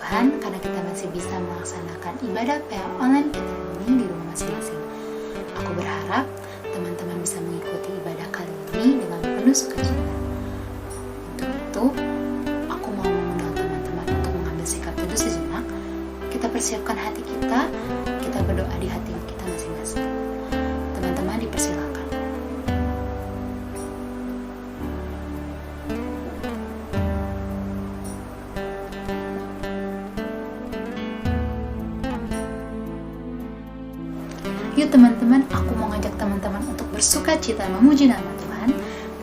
Tuhan, karena kita masih bisa melaksanakan ibadah PA online kita ini di rumah masing-masing. Aku berharap teman-teman bisa mengikuti ibadah kali ini dengan penuh sukacita. Untuk itu, aku mau mengundang teman-teman untuk mengambil sikap teduh sejenak. Kita persiapkan hati kita berdoa di hati kita masing-masing. Teman-teman dipersilakan. Yuk teman-teman, aku mau ngajak teman-teman untuk bersuka cita memuji nama Tuhan,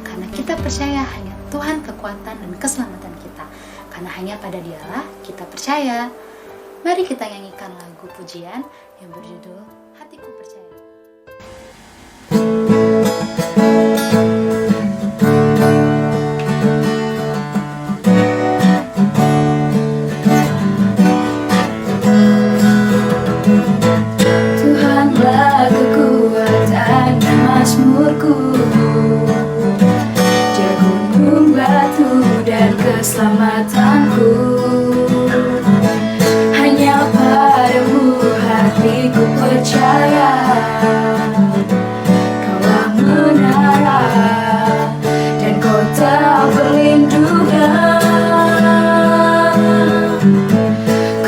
karena kita percaya hanya Tuhan kekuatan dan keselamatan kita, karena hanya pada Dialah kita percaya. Mari kita nyanyikan lagu pujian yang berjudul Hatiku Percaya. Keselamatanku hanya padamu hatiku percaya. Kaulah menara dan kota perlindungan.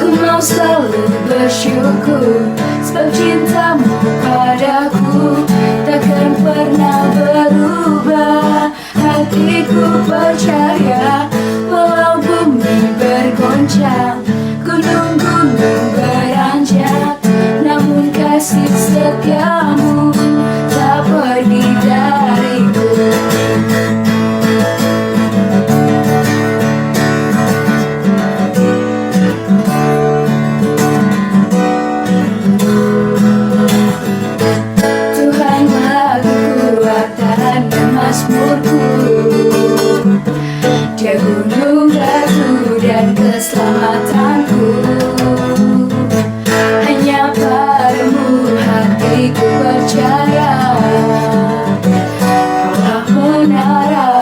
Ku mau selalu bersyukur sebab cintamu padaku takkan pernah berubah. Hatiku percaya walau bumi bergoncang, gunung-gunung beranjak, namun kasih setiamu tak pergi dariku. Tuhanlah kekuatan dan mazmurku, Dia gunung batu dan keselamatanku. Hanya padamu hatiku percaya. Kaulah menara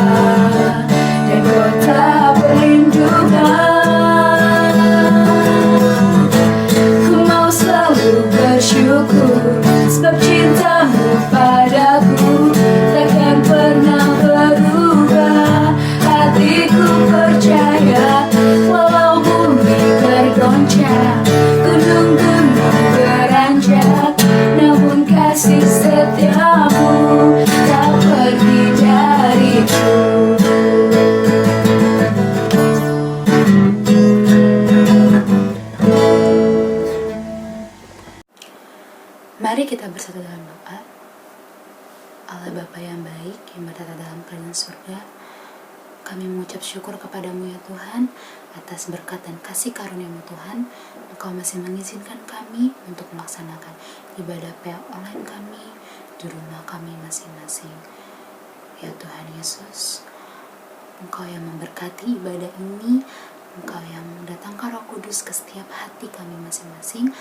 dan kota perlindungan. Ku mau selalu bersyukur sebab cintamu padaku takkan pernah berubah. Hatiku percaya walau bumi bergoncang, gunung-gunung beranjak, namun kasih setiamu tak pergi dariku. Mari kita bersatu dalam doa. Allah Bapa yang baik, yang bertata dalam kerajaan surga, kami mengucap syukur kepadamu ya Tuhan, atas berkat dan kasih karunia-Mu Tuhan. Engkau masih mengizinkan kami untuk melaksanakan ibadah PA online kami di rumah kami masing-masing. Ya Tuhan Yesus, Engkau yang memberkati ibadah ini, Engkau yang mendatangkan Roh Kudus ke setiap hati kami masing-masing,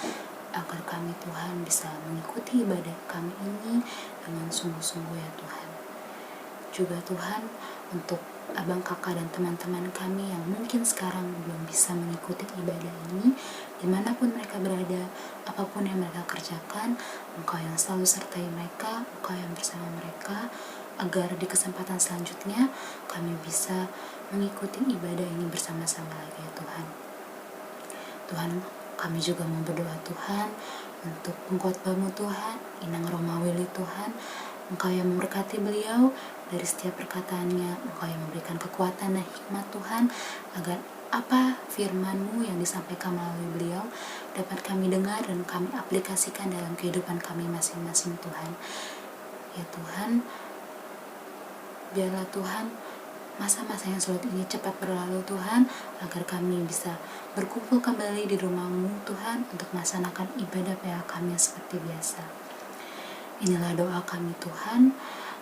agar kami Tuhan bisa mengikuti ibadah kami ini dengan sungguh-sungguh ya Tuhan. Juga Tuhan, untuk abang kakak dan teman-teman kami yang mungkin sekarang belum bisa mengikuti ibadah ini, dimanapun mereka berada, apapun yang mereka kerjakan, Engkau yang selalu sertai mereka, Engkau yang bersama mereka, agar di kesempatan selanjutnya kami bisa mengikuti ibadah ini bersama-sama lagi ya Tuhan. Tuhan, kami juga mau berdoa Tuhan untuk pengkhotbah-Mu Tuhan, Inang Romawili Tuhan. Engkau yang memberkati beliau dari setiap perkataannya, Engkau yang memberikan kekuatan dan hikmat Tuhan, agar apa firman-Mu yang disampaikan melalui beliau dapat kami dengar dan kami aplikasikan dalam kehidupan kami masing-masing Tuhan. Ya Tuhan, biarlah Tuhan masa-masa yang sulit ini cepat berlalu Tuhan, agar kami bisa berkumpul kembali di rumah-Mu Tuhan untuk melaksanakan ibadah PA kami seperti biasa. Inilah doa kami Tuhan,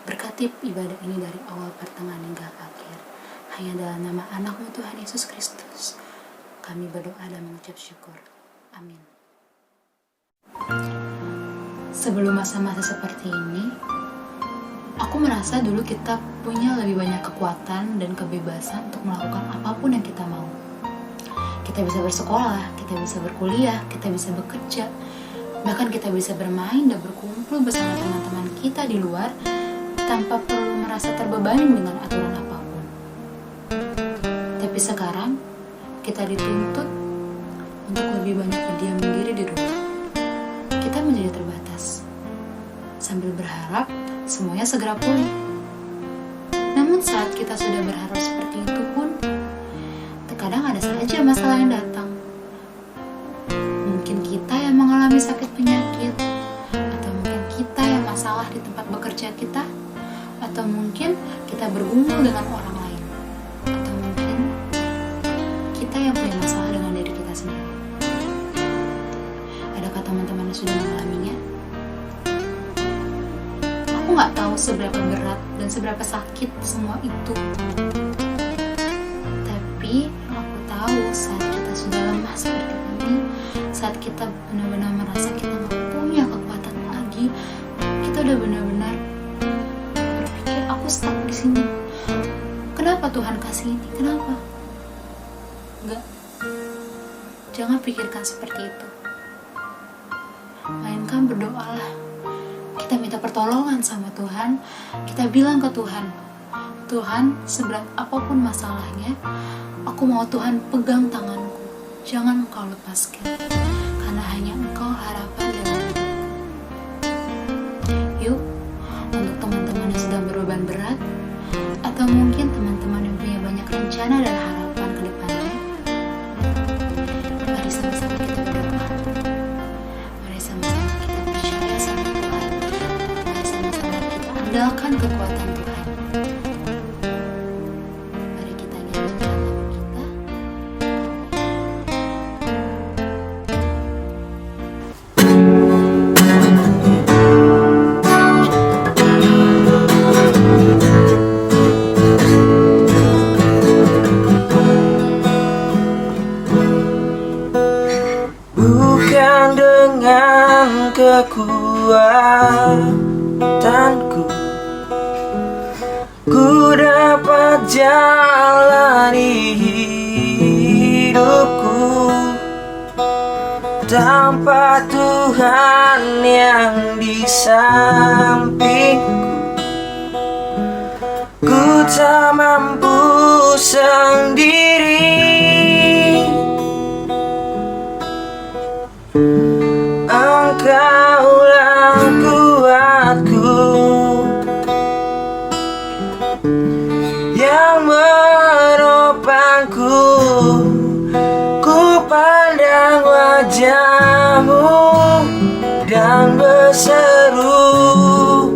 berkati ibadah ini dari awal pertengahan hingga akhir. Hanya dalam nama anak-Mu Tuhan Yesus Kristus kami berdoa dan mengucap syukur. Amin. Sebelum masa-masa seperti ini, aku merasa dulu kita punya lebih banyak kekuatan dan kebebasan untuk melakukan apapun yang kita mau. Kita bisa bersekolah, kita bisa berkuliah, kita bisa bekerja, bahkan kita bisa bermain dan berkumpul bersama teman-teman kita di luar tanpa perlu merasa terbebani dengan aturan apapun. Tapi sekarang kita dituntut untuk lebih banyak berdiam diri di rumah. Kita menjadi terbatas sambil berharap semuanya segera pulih. Namun saat kita sudah berharap seperti itu pun, terkadang ada saja masalah yang datang. Mungkin kita yang mengalami sakit penyakit, atau mungkin kita yang masalah di tempat bekerja kita, atau mungkin kita bergumul dengan orang lain, atau mungkin kita yang punya masalah dengan diri kita sendiri. Adakah teman-teman yang sudah mengalaminya? Aku gak tahu seberapa berat dan seberapa sakit semua itu. Tapi aku tahu saat kita sudah lemah seperti ini, saat kita benar-benar merasa kita gak punya kekuatan lagi, kita udah benar-benar berpikir, aku stuck di sini. Kenapa Tuhan kasih ini? Kenapa? Enggak. Jangan pikirkan seperti itu. Melainkan berdoalah. Kita minta pertolongan sama Tuhan. Kita bilang ke Tuhan, Tuhan, seberat apapun masalahnya, aku mau Tuhan pegang tanganku. Jangan Engkau lepaskan, karena hanya Engkau harapan dalam hidupku. Yuk, untuk teman-teman yang sedang berbeban berat, atau mungkin teman-teman yang punya banyak rencana dan harapan ke depannya, mari sama-sama kita berdoa. Mari sama-sama kita percaya sama Tuhan. Mari sama-sama kita andalkan kekuatan Tuhan. Mari kita nyanyikan lagu kita. Bukan dengan kekuatanku ku dapat jalani hidupku tanpa Tuhan yang di sampingku. Ku tak mampu sendiri. Engkaulah kuatku yang menopangku. Ku pandang wajah-Mu dan berseru,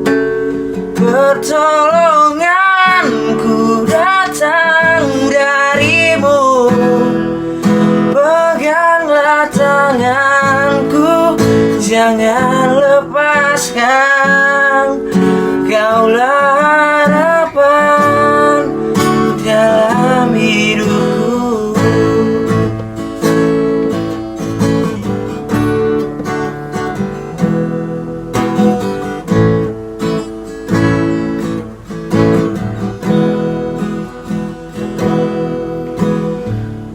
pertolonganku datang dari-Mu. Peganglah tanganku, jangan lepaskan. Kaulah harapan dalam hidupku.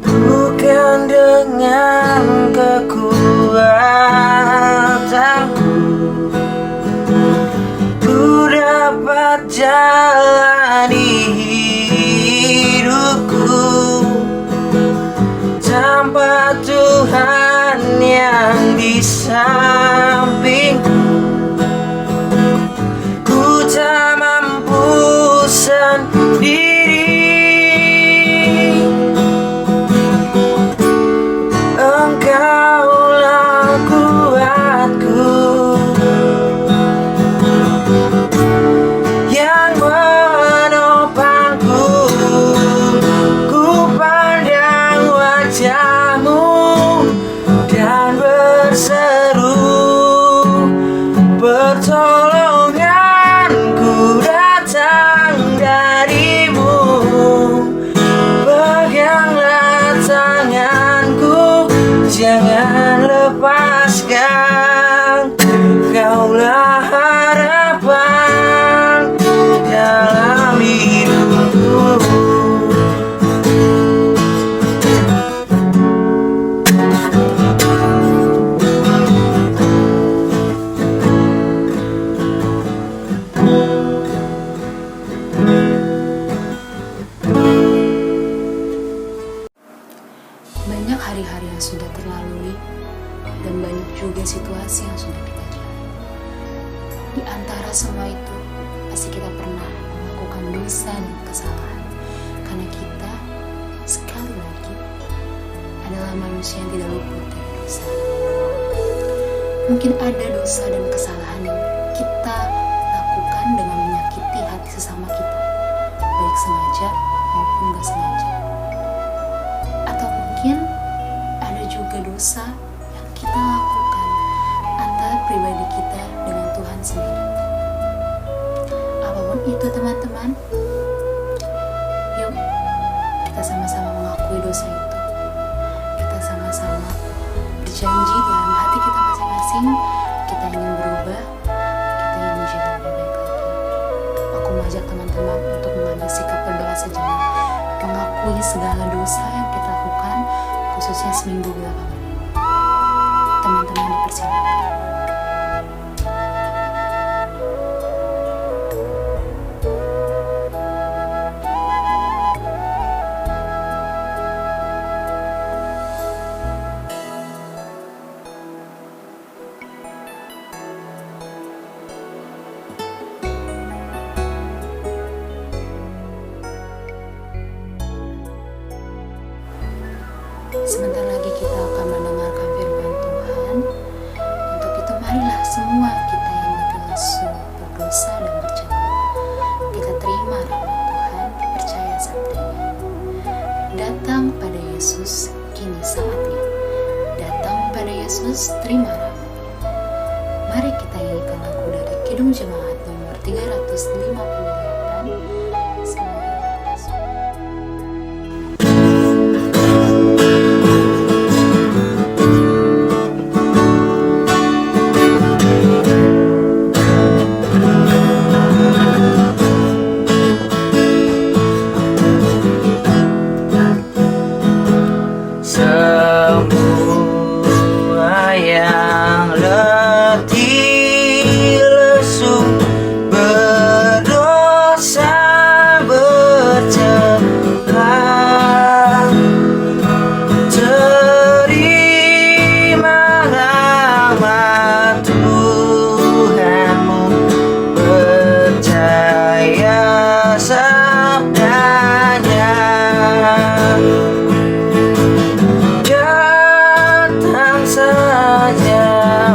Bukan dengan kekuatanku ku dapat jalani hidupku tanpa Tuhan yang di sampingku. Ku tak mampu sendiri. Engkaulah kuatku yang menopangku. Ku pandang wajah-Mu dan berseru, pertolonganku datang dari-Mu. Peganglah tanganku, jangan lepaskan. Kaulah harapan dalam hidupku. hari yang sudah terlalui, dan banyak juga situasi yang sudah kita jalani. Di antara semua itu, pasti kita pernah melakukan dosa dan kesalahan, karena kita sekali lagi adalah manusia yang tidak luput dari dosa. Mungkin ada dosa dan kesalahan yang kita lakukan dengan menyakiti hati sesama kita, baik sengaja maupun gak sengaja. Atau mungkin ada juga dosa yang kita lakukan antara pribadi kita dengan Tuhan sendiri. Apapun itu teman-teman, yuk kita sama-sama mengakui dosa itu. Kita sama-sama berjanji dalam hati kita masing-masing, kita ingin berubah, kita ingin menjadi lebih baik lagi. Aku mengajak teman-teman untuk mengambil sikap berdoa sejenak, mengakui segala dosa yang kita lakukan, khususnya seminggu belakangan. Teman-teman dipersilakan. Sebentar lagi kita akan mendengarkan firman Tuhan. Untuk itu marilah semua kita yang berdosa, berdosa dan bercela, kita terima rahmat Tuhan, percaya sabdanya. Datang pada Yesus, kini saatnya. Datang pada Yesus, terima rahmat. Mari kita nyanyikan lagu dari Kidung Jemaat nomor 358. Semoga berhasil. Semua yang letih lesu berdosa bercela, terima rahmat Tuhanmu, percaya sabdanya. Datang saja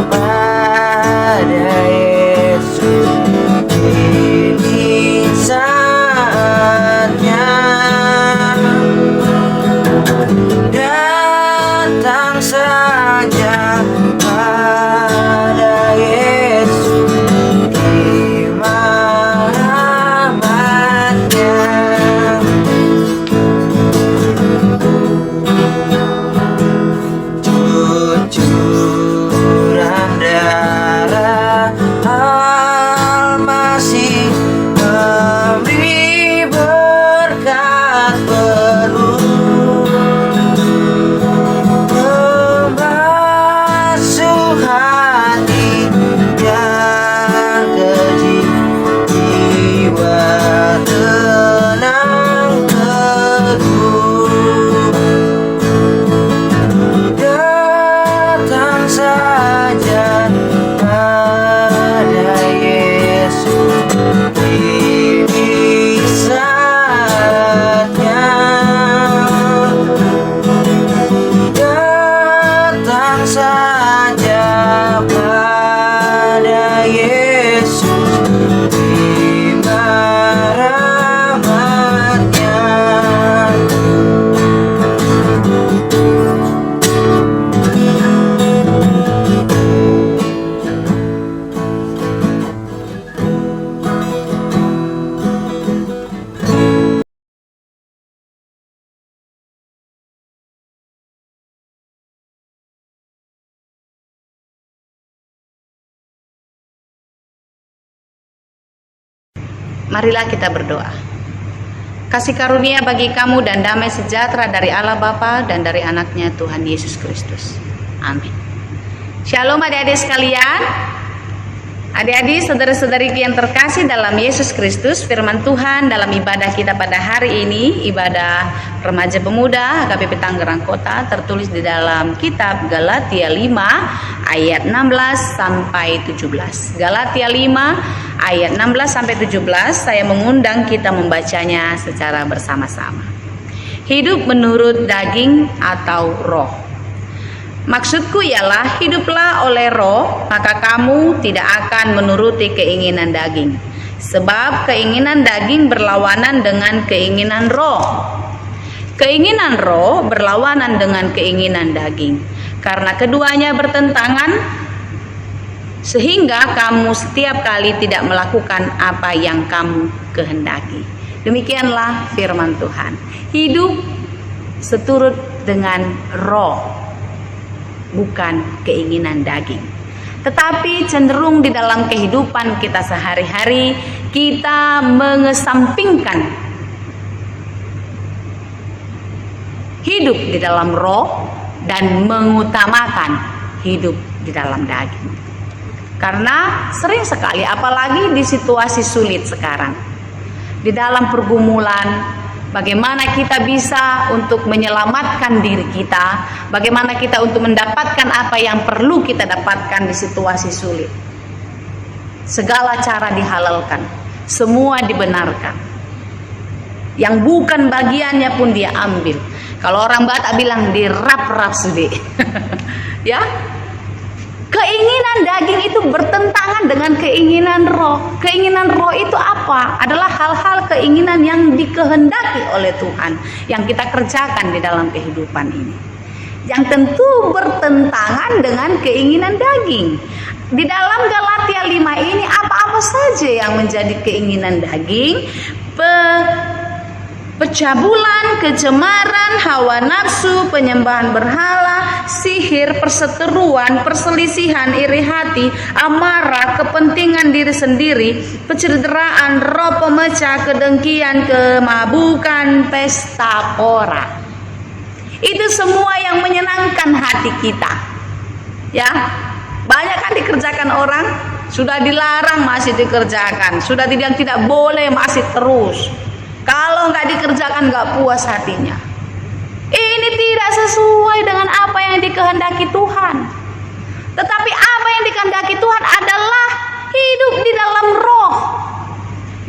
pada Yesus, ini saatnya. Datang saja pada Yesus, terima rahmat-Nya. Cucuran darah Al-Masih memberi berkat penuh, membasuh hati yang keji, jiwa tenang teguh. Datang saja pada Yesus, ini saatnya. Datang saja pada Yesus, terima rahmat-Nya. Marilah kita berdoa. Kasih karunia bagi kamu dan damai sejahtera dari Allah Bapa dan dari anaknya Tuhan Yesus Kristus. Amin. Shalom adik-adik sekalian. Adik-adik, saudara-saudariku yang terkasih dalam Yesus Kristus, firman Tuhan dalam ibadah kita pada hari ini, ibadah remaja pemuda HKBP Tangerang Kota, tertulis di dalam kitab Galatia 5 ayat 16 sampai 17. Galatia 5 ayat 16 sampai 17, saya mengundang kita membacanya secara bersama-sama. Hidup menurut daging atau roh. Maksudku ialah hiduplah oleh roh, maka kamu tidak akan menuruti keinginan daging. Sebab keinginan daging berlawanan dengan keinginan roh. Keinginan roh berlawanan dengan keinginan daging. Karena keduanya bertentangan, sehingga kamu setiap kali tidak melakukan apa yang kamu kehendaki. Demikianlah firman Tuhan. Hidup seturut dengan roh, bukan keinginan daging. Tetapi cenderung di dalam kehidupan kita sehari-hari, kita mengesampingkan hidup di dalam roh dan mengutamakan hidup di dalam daging. Karena sering sekali, apalagi di situasi sulit sekarang, di dalam pergumulan, bagaimana kita bisa untuk menyelamatkan diri kita, bagaimana kita untuk mendapatkan apa yang perlu kita dapatkan di situasi sulit. Segala cara dihalalkan, semua dibenarkan. Yang bukan bagiannya pun dia ambil. Kalau orang Batak bilang dirap-rap sudah. Ya. Keinginan daging itu bertentangan dengan keinginan roh. Keinginan roh itu apa? Adalah hal-hal keinginan yang dikehendaki oleh Tuhan, yang kita kerjakan di dalam kehidupan ini, yang tentu bertentangan dengan keinginan daging. Di dalam Galatia 5 ini apa-apa saja yang menjadi keinginan daging? Pecabulan, kecemaran, hawa nafsu, penyembahan berhala, sihir, perseteruan, perselisihan, iri hati, amarah, kepentingan diri sendiri, pencederaan, roh pemecah, kedengkian, kemabukan, pesta pora. Itu semua yang menyenangkan hati kita. Ya, banyak kan dikerjakan orang, sudah dilarang masih dikerjakan, sudah tidak boleh masih terus. Kalau nggak dikerjakan nggak puas hatinya. Ini tidak sesuai dengan apa yang dikehendaki Tuhan. Tetapi apa yang dikehendaki Tuhan adalah hidup di dalam roh.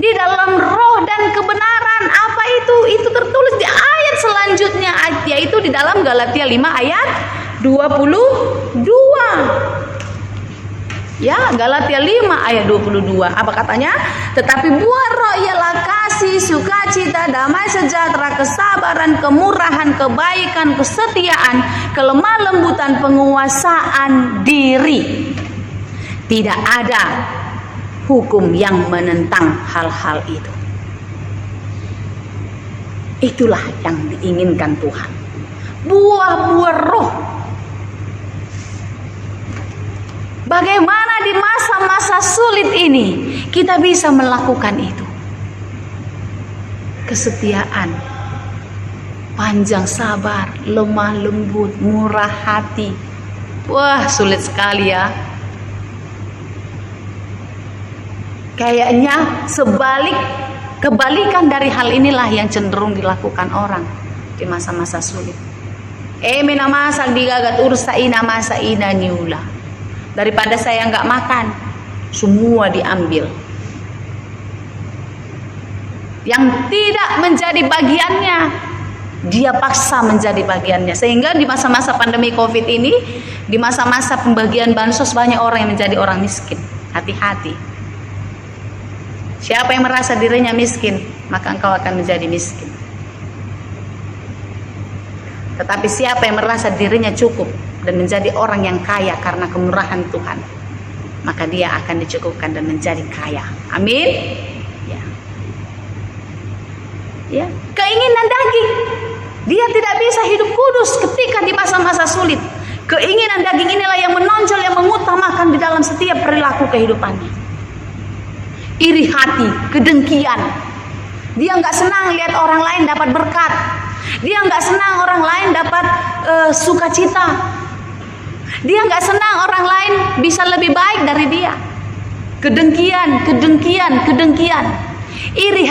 Di dalam roh dan kebenaran. Apa itu? Itu tertulis di ayat selanjutnya, yaitu di dalam Galatia 5 ayat 22. Ya, Galatia 5 ayat 22. Apa katanya? Tetapi buah roh ialah kasih, sukacita, damai sejahtera, kesabaran, kemurahan, kebaikan, kesetiaan, kelemah lembutan, penguasaan diri. Tidak ada hukum yang menentang hal-hal itu. Itulah yang diinginkan Tuhan. Buah-buah roh. Bagaimana di masa-masa sulit ini kita bisa melakukan itu? Kesetiaan, panjang sabar, lemah lembut, murah hati. Wah, sulit sekali ya. Kayaknya kebalikan dari hal inilah yang cenderung dilakukan orang di masa-masa sulit. Mena masa digagat ursa ina masa ina niula. Daripada saya nggak makan, semua diambil. Yang tidak menjadi bagiannya, dia paksa menjadi bagiannya. Sehingga di masa-masa pandemi COVID ini, di masa-masa pembagian bansos, banyak orang yang menjadi orang miskin. Hati-hati. Siapa yang merasa dirinya miskin, maka engkau akan menjadi miskin. Tetapi siapa yang merasa dirinya cukup dan menjadi orang yang kaya karena kemurahan Tuhan, maka dia akan dicukupkan dan menjadi kaya. Amin. Ya. Keinginan daging, dia tidak bisa hidup kudus ketika di masa-masa sulit. Keinginan daging inilah yang menonjol, yang mengutamakan di dalam setiap perilaku kehidupannya. Iri hati, kedengkian. Dia nggak senang lihat orang lain dapat berkat. Dia nggak senang orang lain dapat sukacita. Dia nggak senang orang lain bisa lebih baik dari dia. Kedengkian, iri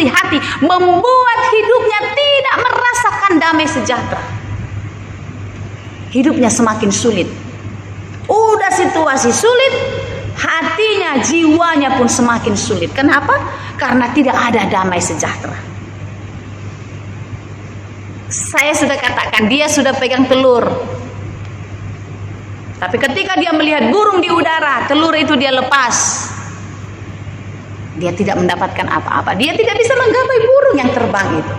hati membuat hidupnya tidak merasakan damai sejahtera. Hidupnya semakin sulit. Udah situasi sulit, hatinya, jiwanya pun semakin sulit. Kenapa? Karena tidak ada damai sejahtera. Saya sudah katakan, dia sudah pegang telur. Tapi ketika dia melihat burung di udara, telur itu dia lepas. Dia tidak mendapatkan apa-apa. Dia tidak bisa menggapai burung yang terbang itu.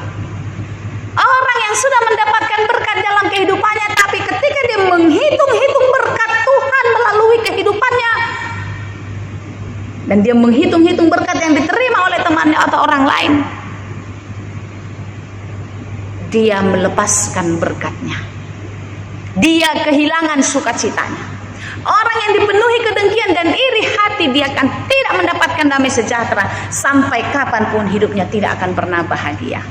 Orang yang sudah mendapatkan berkat dalam kehidupannya, tapi ketika dia menghitung-hitung berkat Tuhan melalui kehidupannya, dan dia menghitung-hitung berkat yang diterima oleh temannya atau orang lain, dia melepaskan berkatnya. Dia kehilangan sukacitanya. Orang yang dipenuhi kedengkian dan iri hati, dia akan tidak mendapatkan damai sejahtera. Sampai kapanpun hidupnya tidak akan pernah bahagia.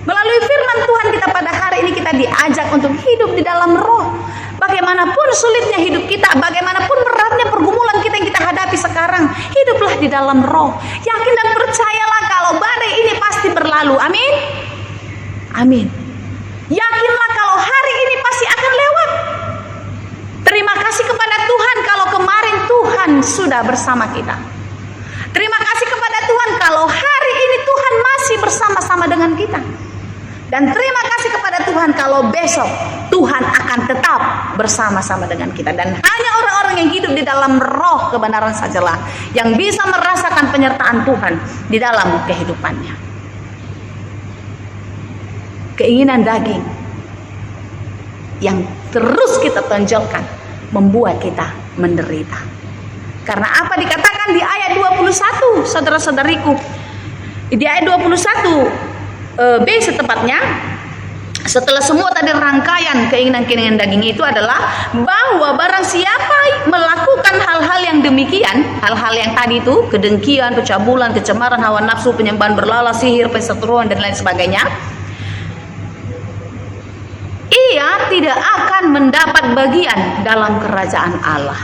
Melalui firman Tuhan kita pada hari ini, kita diajak untuk hidup di dalam roh. Bagaimanapun sulitnya hidup kita, bagaimanapun beratnya pergumulan kita yang kita hadapi sekarang, hiduplah di dalam roh. Yakin dan percayalah kalau badai ini pasti berlalu. Amin. Amin. Yakinlah kalau hari ini pasti akan lewat. Terima kasih kepada Tuhan kalau kemarin Tuhan sudah bersama kita. Terima kasih kepada Tuhan kalau hari ini Tuhan masih bersama-sama dengan kita. Dan terima kasih kepada Tuhan kalau besok Tuhan akan tetap bersama-sama dengan kita. Dan hanya orang-orang yang hidup di dalam roh kebenaran sajalah yang bisa merasakan penyertaan Tuhan di dalam kehidupannya. Keinginan daging yang terus kita tonjolkan membuat kita menderita. Karena apa dikatakan di ayat 21, saudara-saudariku? Di ayat 21b setepatnya, setelah semua tadi rangkaian keinginan-keinginan daging itu adalah bahwa barang siapa melakukan hal-hal yang demikian, hal-hal yang tadi itu, kedengkian, pencabulan, kecemaran, hawa nafsu, penyembahan berlala, sihir, perseteruan dan lain sebagainya, ia tidak akan mendapat bagian dalam kerajaan Allah.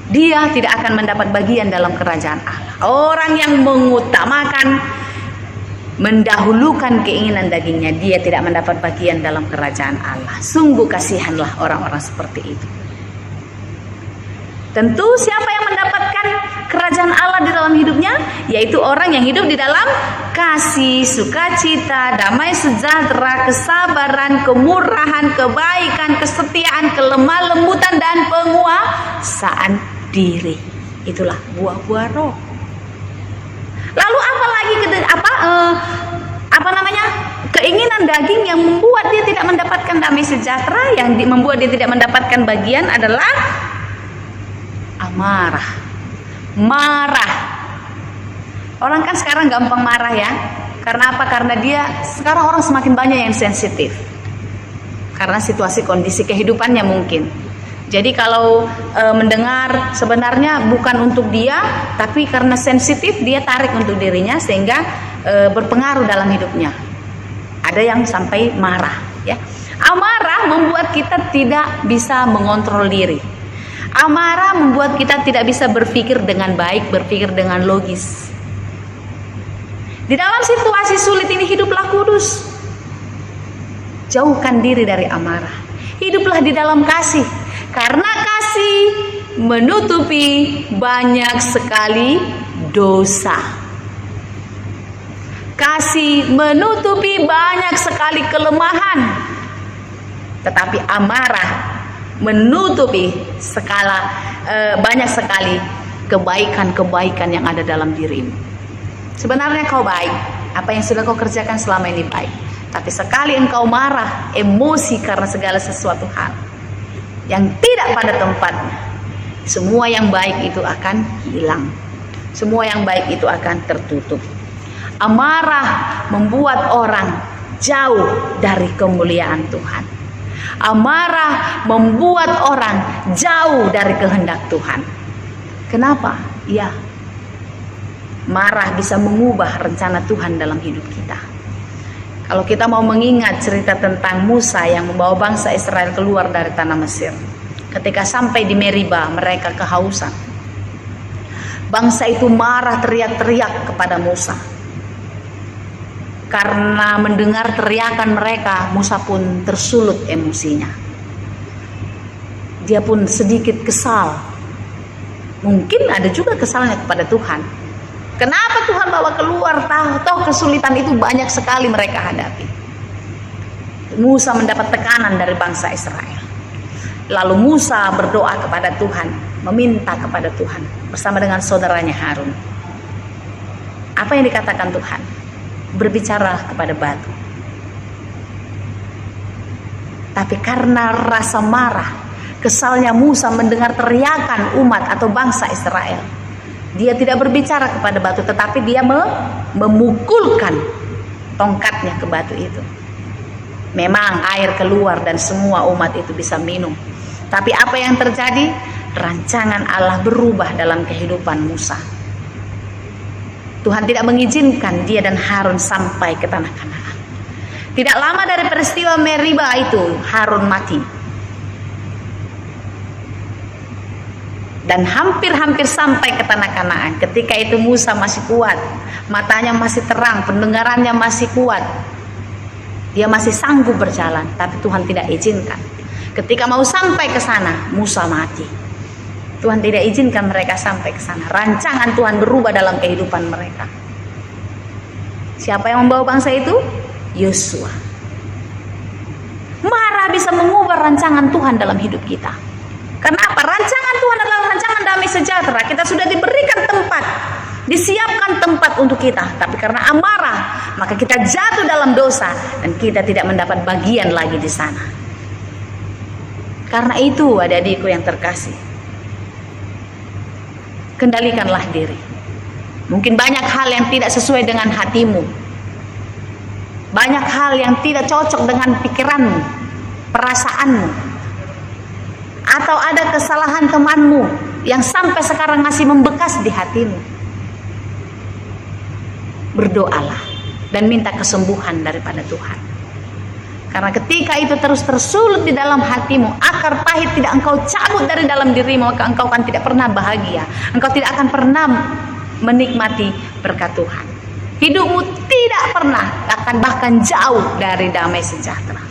Dia tidak akan mendapat bagian dalam kerajaan Allah. Orang yang mengutamakan, mendahulukan keinginan dagingnya, dia tidak mendapat bagian dalam kerajaan Allah. Sungguh kasihanlah orang-orang seperti itu. Tentu siapa yang mendapatkan kerajaan Allah di dalam hidupnya? Yaitu orang yang hidup di dalam kasih, sukacita, damai sejahtera, kesabaran, kemurahan, kebaikan, kesetiaan, kelemah lembutan dan penguasaan diri. Itulah buah-buah roh. Lalu apalagi keinginan daging yang membuat dia tidak mendapatkan damai sejahtera, yang membuat dia tidak mendapatkan bagian adalah amarah, marah. Orang kan sekarang gampang marah ya. Karena apa? Karena sekarang orang semakin banyak yang sensitif. Karena situasi kondisi kehidupannya mungkin. Jadi kalau mendengar sebenarnya bukan untuk dia, tapi karena sensitif dia tarik untuk dirinya sehingga berpengaruh dalam hidupnya. Ada yang sampai marah ya. Amarah membuat kita tidak bisa mengontrol diri. Amarah membuat kita tidak bisa berpikir dengan baik, berpikir dengan logis. Di dalam situasi sulit ini hiduplah kudus. Jauhkan diri dari amarah. Hiduplah di dalam kasih. Karena kasih menutupi banyak sekali dosa. Kasih menutupi banyak sekali kelemahan. Tetapi amarah menutupi banyak sekali kebaikan-kebaikan yang ada dalam dirimu. Sebenarnya kau baik, apa yang sudah kau kerjakan selama ini baik. Tapi sekali engkau marah, emosi karena segala sesuatu hal yang tidak pada tempatnya, semua yang baik itu akan hilang. Semua yang baik itu akan tertutup. Amarah membuat orang jauh dari kemuliaan Tuhan. Amarah membuat orang jauh dari kehendak Tuhan. Kenapa? Ya, marah bisa mengubah rencana Tuhan dalam hidup kita. Kalau kita mau mengingat cerita tentang Musa yang membawa bangsa Israel keluar dari tanah Mesir, Ketika sampai di Meriba, mereka kehausan. Bangsa itu marah, teriak-teriak kepada Musa. Karena mendengar teriakan mereka, Musa pun tersulut emosinya. Dia pun sedikit kesal. Mungkin ada juga kesalnya kepada Tuhan. Kenapa Tuhan bawa keluar? Tahu kesulitan itu banyak sekali mereka hadapi. Musa mendapat tekanan dari bangsa Israel. Lalu Musa berdoa kepada Tuhan, meminta kepada Tuhan bersama dengan saudaranya Harun. Apa yang dikatakan Tuhan? Berbicara kepada batu. Tapi karena rasa marah, kesalnya Musa mendengar teriakan umat atau bangsa Israel, dia tidak berbicara kepada batu, tetapi dia memukulkan tongkatnya ke batu itu. Memang air keluar dan semua umat itu bisa minum. Tapi apa yang terjadi? Rancangan Allah berubah dalam kehidupan Musa. Tuhan tidak mengizinkan dia dan Harun sampai ke tanah Kanaan. Tidak lama dari peristiwa Meriba itu, Harun mati. Dan hampir-hampir sampai ke tanah Kanaan. Ketika itu Musa masih kuat, matanya masih terang, pendengarannya masih kuat. Dia masih sanggup berjalan, tapi Tuhan tidak izinkan. Ketika mau sampai ke sana, Musa mati. Tuhan tidak izinkan mereka sampai ke sana. Rancangan Tuhan berubah dalam kehidupan mereka. Siapa yang membawa bangsa itu? Yosua. Marah bisa mengubah rancangan Tuhan dalam hidup kita. Kenapa? Rancangan Tuhan adalah rancangan damai sejahtera. Kita sudah diberikan tempat, disiapkan tempat untuk kita. Tapi karena amarah, maka kita jatuh dalam dosa dan kita tidak mendapat bagian lagi di sana. Karena itu, adik-adikku yang terkasih, kendalikanlah diri. Mungkin banyak hal yang tidak sesuai dengan hatimu. Banyak hal yang tidak cocok dengan pikiranmu, perasaanmu. Atau ada kesalahan temanmu yang sampai sekarang masih membekas di hatimu. Berdoalah dan minta kesembuhan daripada Tuhan. Karena ketika itu terus tersulut di dalam hatimu, akar pahit tidak engkau cabut dari dalam dirimu, maka engkau akan tidak pernah bahagia. Engkau tidak akan pernah menikmati berkat Tuhan. Hidupmu tidak pernah, akan bahkan jauh dari damai sejahtera.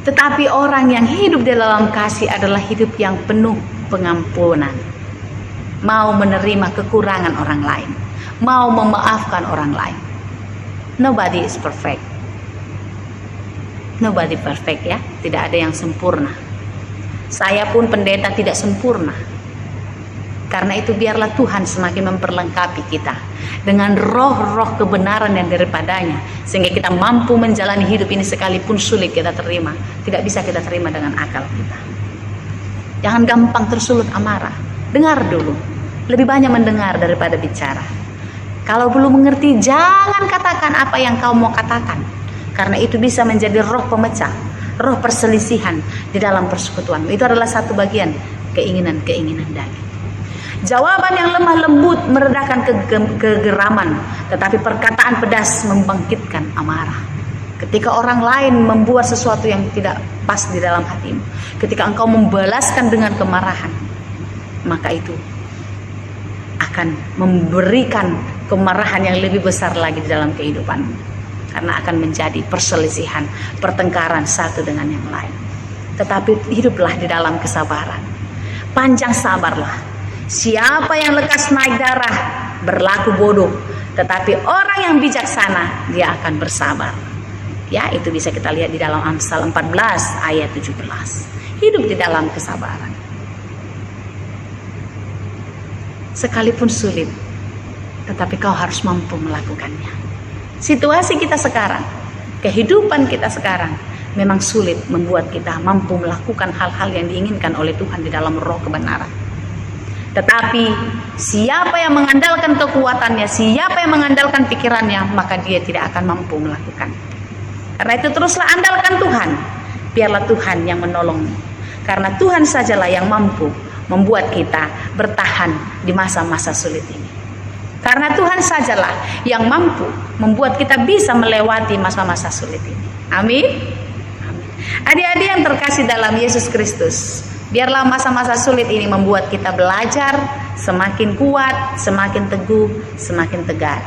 Tetapi orang yang hidup di dalam kasih adalah hidup yang penuh pengampunan. Mau menerima kekurangan orang lain, mau memaafkan orang lain. Nobody is perfect. Nobody perfect ya, tidak ada yang sempurna. Saya pun pendeta tidak sempurna. Karena itu biarlah Tuhan semakin memperlengkapi kita dengan roh-roh kebenaran yang daripadanya, sehingga kita mampu menjalani hidup ini sekalipun sulit kita terima. Tidak bisa kita terima dengan akal kita. Jangan gampang tersulut amarah. Dengar dulu. Lebih banyak mendengar daripada bicara. Kalau belum mengerti, jangan katakan apa yang kau mau katakan. Karena itu bisa menjadi roh pemecah, roh perselisihan di dalam persekutuan. Itu adalah satu bagian keinginan-keinginan daging. Jawaban yang lemah lembut meredakan kegeraman, tetapi perkataan pedas membangkitkan amarah. Ketika orang lain membuat sesuatu yang tidak pas di dalam hatimu, ketika engkau membalaskan dengan kemarahan, maka itu akan memberikan kemarahan yang lebih besar lagi di dalam kehidupanmu. Karena akan menjadi perselisihan, pertengkaran satu dengan yang lain. Tetapi hiduplah di dalam kesabaran. Panjang sabarlah. Siapa yang lekas naik darah berlaku bodoh, tetapi orang yang bijaksana dia akan bersabar. Ya, itu bisa kita lihat di dalam Amsal 14 ayat 17. Hidup di dalam kesabaran. Sekalipun sulit, tetapi kau harus mampu melakukannya. Situasi kita sekarang, kehidupan kita sekarang memang sulit membuat kita mampu melakukan hal-hal yang diinginkan oleh Tuhan di dalam roh kebenaran. Tetapi siapa yang mengandalkan kekuatannya, siapa yang mengandalkan pikirannya, maka dia tidak akan mampu melakukan. Karena itu teruslah andalkan Tuhan. Biarlah Tuhan yang menolongmu. Karena Tuhan sajalah yang mampu membuat kita bertahan di masa-masa sulit ini. Karena Tuhan sajalah yang mampu membuat kita bisa melewati masa-masa sulit ini. Amin. Amin. Adik-adik yang terkasih dalam Yesus Kristus, biarlah masa-masa sulit ini membuat kita belajar semakin kuat, semakin teguh, semakin tegar.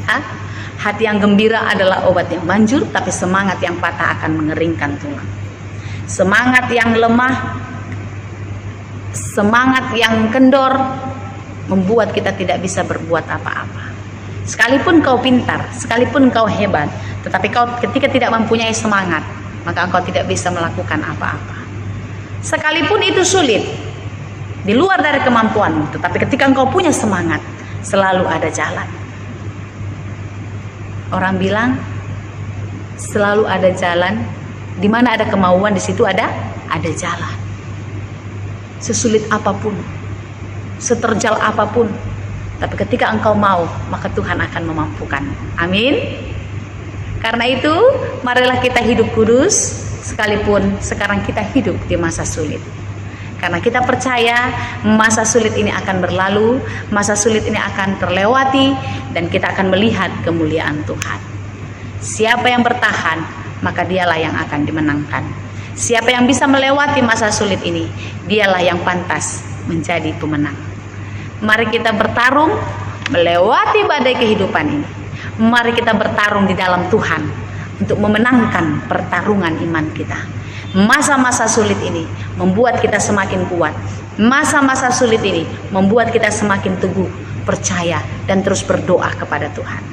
Ya, hati yang gembira adalah obat yang manjur, tapi semangat yang patah akan mengeringkan tulang. Semangat yang lemah, semangat yang kendor membuat kita tidak bisa berbuat apa-apa. Sekalipun kau pintar, sekalipun kau hebat, tetapi kau ketika tidak mempunyai semangat, maka engkau tidak bisa melakukan apa-apa. Sekalipun itu sulit, di luar dari kemampuanmu, tetapi ketika engkau punya semangat, selalu ada jalan. Orang bilang, selalu ada jalan, di mana ada kemauan, di situ ada jalan. Sesulit apapun, seterjal apapun, tapi ketika engkau mau, maka Tuhan akan memampukan. Amin. Karena itu, marilah kita hidup kudus, sekalipun sekarang kita hidup di masa sulit. Karena kita percaya masa sulit ini akan berlalu, masa sulit ini akan terlewati, dan kita akan melihat kemuliaan Tuhan. Siapa yang bertahan, maka dialah yang akan dimenangkan. Siapa yang bisa melewati masa sulit ini, dialah yang pantas menjadi pemenang. Mari kita bertarung melewati badai kehidupan ini. Mari kita bertarung di dalam Tuhan untuk memenangkan pertarungan iman kita. Masa-masa sulit ini membuat kita semakin kuat. Masa-masa sulit ini membuat kita semakin teguh, percaya, dan terus berdoa kepada Tuhan.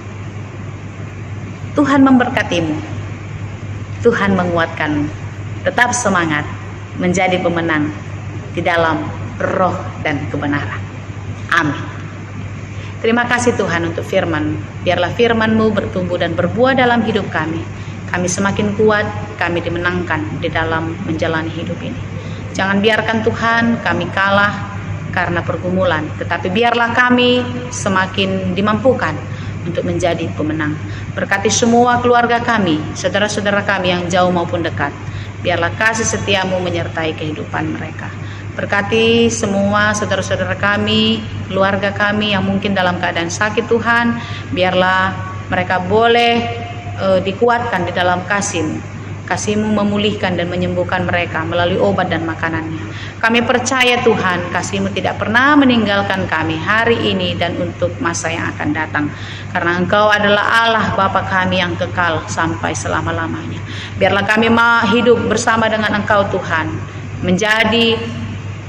Tuhan memberkatimu. Tuhan menguatkanmu. Tetap semangat menjadi pemenang di dalam roh dan kebenaran. Amin. Terima kasih Tuhan untuk firman. Biarlah firman-Mu bertumbuh dan berbuah dalam hidup kami. Kami semakin kuat, kami dimenangkan di dalam menjalani hidup ini. Jangan biarkan Tuhan kami kalah karena pergumulan, tetapi biarlah kami semakin dimampukan untuk menjadi pemenang. Berkati semua keluarga kami, saudara-saudara kami yang jauh maupun dekat. Biarlah kasih setia-Mu menyertai kehidupan mereka. Berkati semua saudara-saudara kami, keluarga kami yang mungkin dalam keadaan sakit Tuhan. Biarlah mereka boleh dikuatkan di dalam kasih-Mu memulihkan dan menyembuhkan mereka melalui obat dan makanannya. Kami percaya Tuhan, kasih-Mu tidak pernah meninggalkan kami hari ini dan untuk masa yang akan datang. Karena Engkau adalah Allah Bapa kami yang kekal sampai selama-lamanya. Biarlah kami hidup bersama dengan Engkau Tuhan, menjadi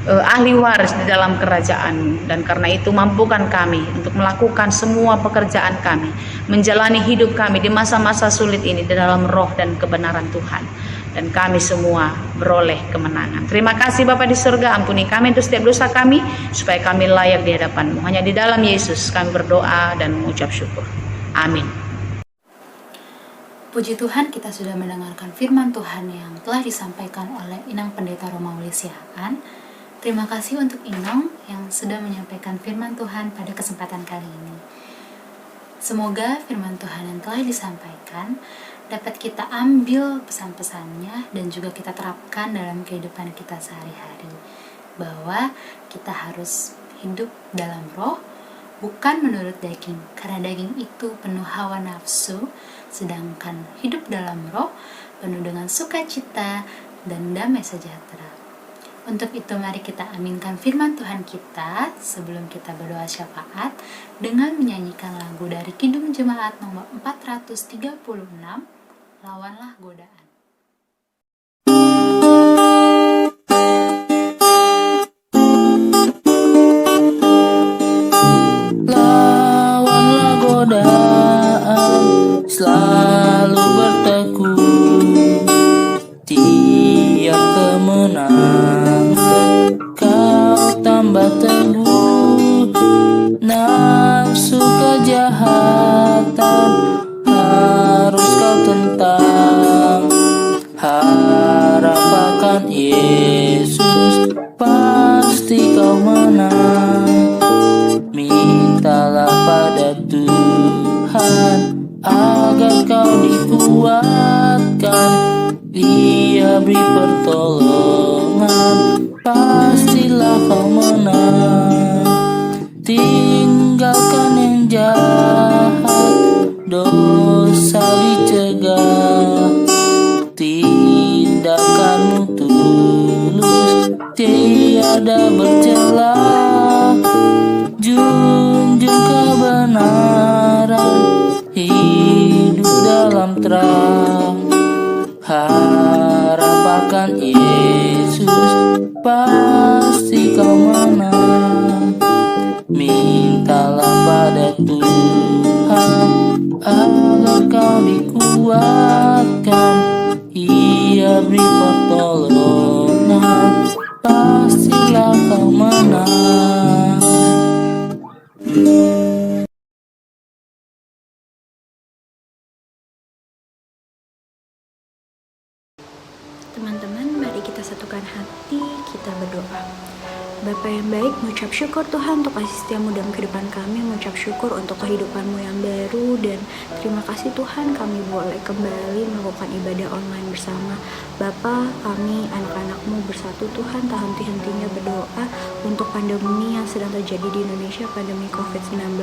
ahli waris di dalam kerajaan-Mu, dan karena itu mampukan kami untuk melakukan semua pekerjaan kami, menjalani hidup kami di masa-masa sulit ini di dalam roh dan kebenaran Tuhan, dan kami semua beroleh kemenangan. Terima kasih Bapa di surga, ampuni kami untuk setiap dosa kami supaya kami layak di hadapan-Mu. Hanya di dalam Yesus kami berdoa dan mengucap syukur. Amin. Puji Tuhan, kita sudah mendengarkan firman Tuhan yang telah disampaikan oleh Inang Pendeta Romauli Sihaan. Terima kasih untuk Inang yang sudah menyampaikan firman Tuhan pada kesempatan kali ini. Semoga firman Tuhan yang telah disampaikan dapat kita ambil pesan-pesannya dan juga kita terapkan dalam kehidupan kita sehari-hari. Bahwa kita harus hidup dalam roh, bukan menurut daging. Karena daging itu penuh hawa nafsu, sedangkan hidup dalam roh penuh dengan sukacita dan damai sejahtera. Untuk itu mari kita aminkan firman Tuhan kita sebelum kita berdoa syafaat dengan menyanyikan lagu dari Kidung Jemaat nomor 436, Lawanlah Godaan. Lawanlah godaan, selalu bertekun, tiap kemenangan kau tambah teguh. Nafsu kejahatan harus kau tentang, harap akan Yesus pasti kau menang. Mintalah pada Tuhan agar kau dikuatkan, Dia beri pertolongan, pastilah kau menang. Tinggalkan yang jahat, dosa dicegah, tiada bercela, junjung kebenaran, hidup dalam terang. Harap akan Yesus, pasti kau menang. Mintalah pada Tuhan agar kau dikuatkan, Ia beri pertolongan, pastilah kau menang. Teman-teman, mari kita satukan hati, kita berdoa. Bapa yang baik, mengucap syukur Tuhan untuk kasih setiamu dalam kehidupan kami, mengucap syukur untuk kehidupanmu yang baru, dan terima kasih Tuhan kami boleh kembali melakukan ibadah online bersama. Bapa, kami anak-anakmu bersatu Tuhan, tak henti-hentinya berdoa untuk pandemi yang sedang terjadi di Indonesia, pandemi COVID-19.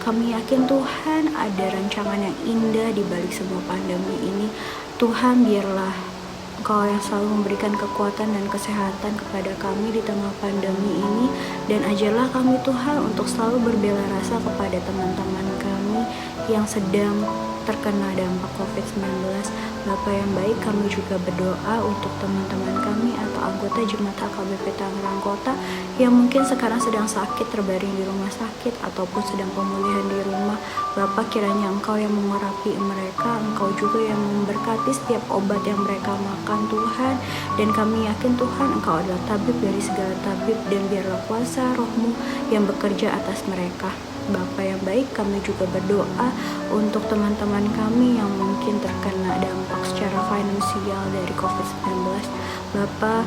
Kami yakin Tuhan ada rancangan yang indah di balik semua pandemi ini. Tuhan, biarlah Engkau yang selalu memberikan kekuatan dan kesehatan kepada kami di tengah pandemi ini, dan ajarlah kami Tuhan untuk selalu berbela rasa kepada teman-teman kami yang sedang terkena dampak COVID-19. Bapa yang baik, kami juga berdoa untuk teman-teman kami atau anggota Jemaat HKBP Tangerang Kota yang mungkin sekarang sedang sakit, terbaring di rumah sakit ataupun sedang pemulihan di rumah. Bapa, kiranya Engkau yang mengurapi mereka, Engkau juga yang memberkati setiap obat yang mereka makan Tuhan, dan kami yakin Tuhan Engkau adalah tabib dari segala tabib, dan biarlah kuasa Roh-Mu yang bekerja atas mereka. Bapa yang baik, kami juga berdoa untuk teman-teman kami yang mungkin terkena dampak secara finansial dari COVID-19. Bapa,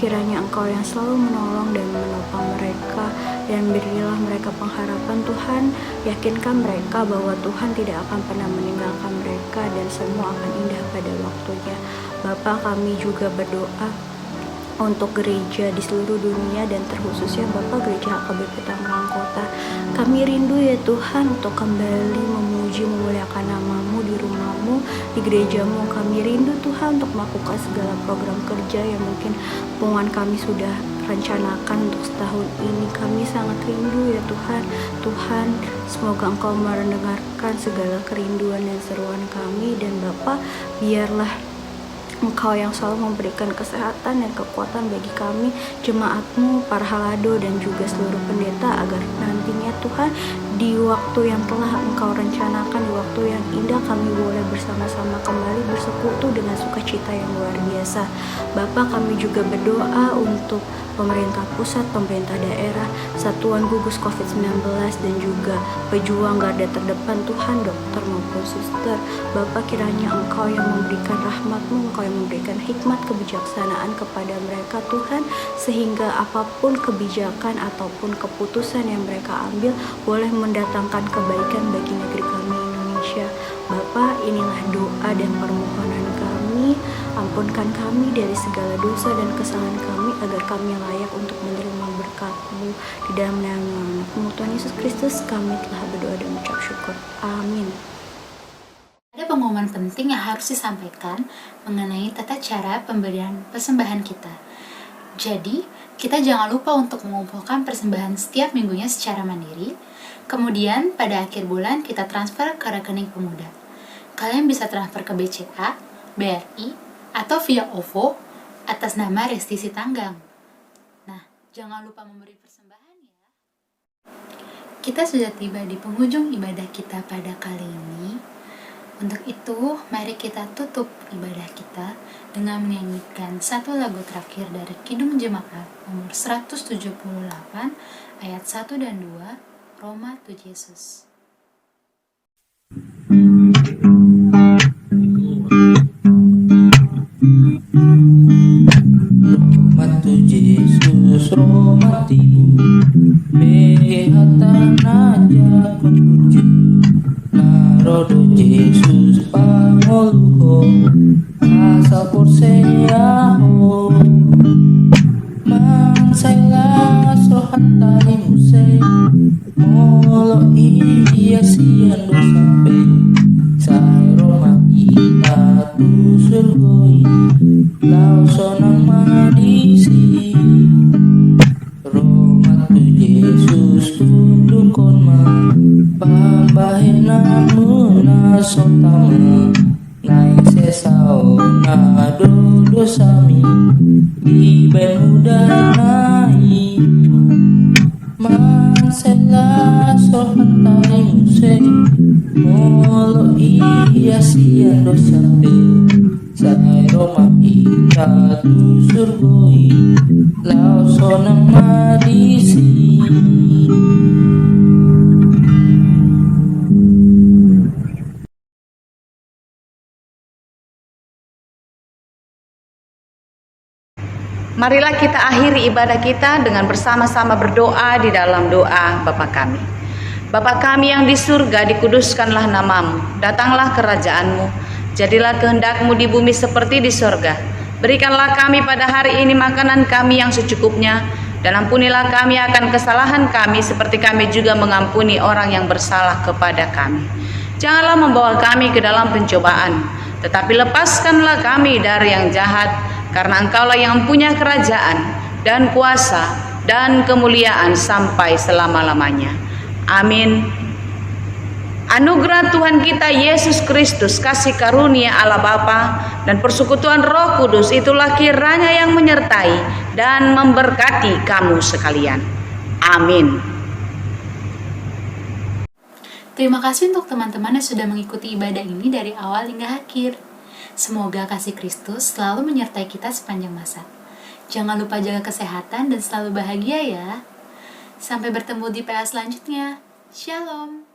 kiranya Engkau yang selalu menolong dan menopang mereka, dan berilah mereka pengharapan Tuhan. Yakinkan mereka bahwa Tuhan tidak akan pernah meninggalkan mereka, dan semua akan indah pada waktunya. Bapa, kami juga berdoa untuk gereja di seluruh dunia, dan terkhususnya Bapak Gereja HKBP Tangerang Kota. Kami rindu ya Tuhan untuk kembali memuji memuliakan nama-Mu di rumah-Mu, di gereja-Mu. Kami rindu Tuhan untuk melakukan segala program kerja yang mungkin hubungan kami sudah rencanakan untuk setahun ini. Kami sangat rindu ya Tuhan. Tuhan, semoga Engkau mendengarkan segala kerinduan dan seruan kami, dan Bapak, biarlah Engkau yang selalu memberikan kesehatan dan kekuatan bagi kami, jemaat-Mu, para halado, dan juga seluruh pendeta, agar nantinya Tuhan di waktu yang telah Engkau rencanakan, di waktu yang indah, kami boleh bersama-sama kembali bersekutu dengan sukacita yang luar biasa. Bapak, kami juga berdoa untuk pemerintah pusat, pemerintah daerah, satuan gugus COVID-19, dan juga pejuang garda terdepan Tuhan, dokter maupun suster. Bapak, kiranya Engkau yang memberikan rahmat-Mu, Engkau yang memberikan hikmat kebijaksanaan kepada mereka Tuhan, sehingga apapun kebijakan ataupun keputusan yang mereka ambil boleh mendatangkan kebaikan bagi negeri kami Indonesia. Bapak, inilah doa dan permohonan kami. Ampunkan kami dari segala dosa dan kesalahan kami, agar kami layak untuk menerima berkat-Mu. Di dalam nama Anak-Mu Tuhan Yesus Kristus, kami telah berdoa dan mengucap syukur. Amin. Ada pengumuman penting yang harus disampaikan mengenai tata cara pemberian persembahan kita. Jadi, kita jangan lupa untuk mengumpulkan persembahan setiap minggunya secara mandiri. Kemudian, pada akhir bulan kita transfer ke rekening pemuda. Kalian bisa transfer ke BCA, BRI, atau via OVO atas nama Resti Sitanggang. Nah, jangan lupa memberi persembahan ya. Kita sudah tiba di penghujung ibadah kita pada kali ini. Untuk itu, mari kita tutup ibadah kita dengan menyanyikan satu lagu terakhir dari Kidung Jemaat nomor 178 ayat 1 dan 2, Roma Tuhan Yesus. Matu Yesus romati bege hata naja kunju narodo Yesus pangoluho asal porseaho manselas rohatani muse molo iya sian do sampai sai romati atu surgoi lau sonang madisi dosami Iben udah naik Masalah sohat tali musik Molo iya sian dosape Sai Roma ika tu surgoi Lau sonang madisi Marilah kita akhiri ibadah kita dengan bersama-sama berdoa di dalam doa Bapa kami. Bapa kami yang di surga, dikuduskanlah namamu, datanglah kerajaanmu, jadilah kehendakmu di bumi seperti di surga. Berikanlah kami pada hari ini makanan kami yang secukupnya, dan ampunilah kami akan kesalahan kami seperti kami juga mengampuni orang yang bersalah kepada kami. Janganlah membawa kami ke dalam pencobaan, tetapi lepaskanlah kami dari yang jahat, karena Engkaulah yang punya kerajaan dan kuasa dan kemuliaan sampai selama-lamanya. Amin. Anugerah Tuhan kita Yesus Kristus, kasih karunia Allah Bapa dan persekutuan Roh Kudus itulah kiranya yang menyertai dan memberkati kamu sekalian. Amin. Terima kasih untuk teman-teman yang sudah mengikuti ibadah ini dari awal hingga akhir. Semoga kasih Kristus selalu menyertai kita sepanjang masa. Jangan lupa jaga kesehatan dan selalu bahagia ya. Sampai bertemu di PA selanjutnya. Shalom.